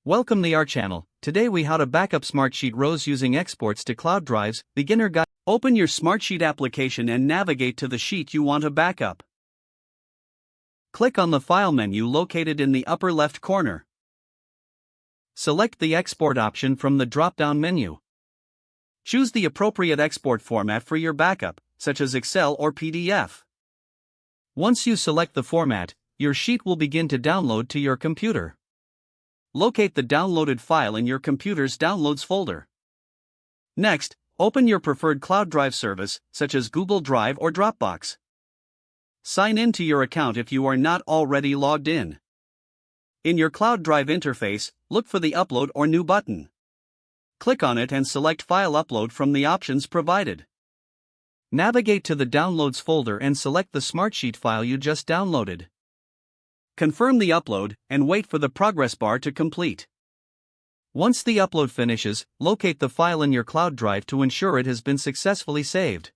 Welcome to our channel. Today we how to backup Smartsheet rows using exports to cloud drives, beginner guide. Open your Smartsheet application and navigate to the sheet you want to backup. Click on the File menu located in the upper left corner. Select the Export option from the drop-down menu. Choose the appropriate export format for your backup, such as Excel or PDF. Once you select the format, your sheet will begin to download to your computer. Locate the downloaded file in your computer's Downloads folder. Next, open your preferred cloud drive service, such as Google Drive or Dropbox. Sign in to your account if you are not already logged in. In your cloud drive interface, look for the Upload or New button. Click on it and select File Upload from the options provided. Navigate to the Downloads folder and select the Smartsheet file you just downloaded. Confirm the upload, and wait for the progress bar to complete. Once the upload finishes, locate the file in your cloud drive to ensure it has been successfully saved.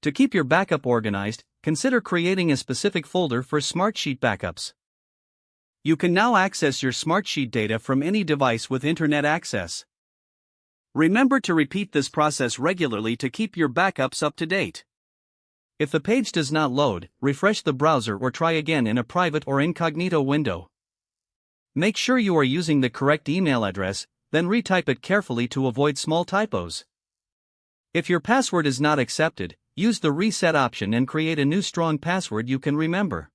To keep your backup organized, consider creating a specific folder for Smartsheet backups. You can now access your Smartsheet data from any device with internet access. Remember to repeat this process regularly to keep your backups up to date. If the page does not load, refresh the browser or try again in a private or incognito window. Make sure you are using the correct email address, then retype it carefully to avoid small typos. If your password is not accepted, use the Reset option and create a new strong password you can remember.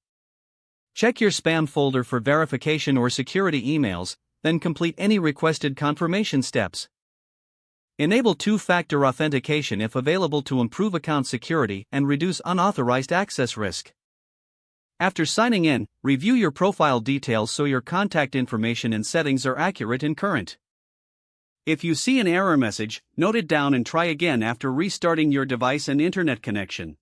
Check your spam folder for verification or security emails, then complete any requested confirmation steps. Enable two-factor authentication if available to improve account security and reduce unauthorized access risk. After signing in, review your profile details so your contact information and settings are accurate and current. If you see an error message, note it down and try again after restarting your device and internet connection.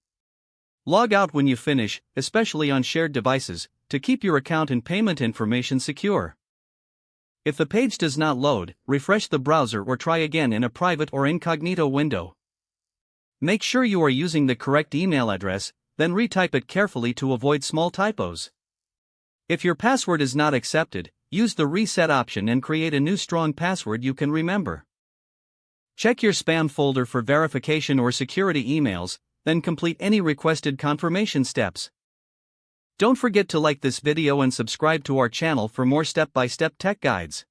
Log out when you finish, especially on shared devices, to keep your account and payment information secure. If the page does not load, refresh the browser or try again in a private or incognito window. Make sure you are using the correct email address, then retype it carefully to avoid small typos. If your password is not accepted, use the Reset option and create a new strong password you can remember. Check your spam folder for verification or security emails, then complete any requested confirmation steps. Don't forget to like this video and subscribe to our channel for more step-by-step tech guides.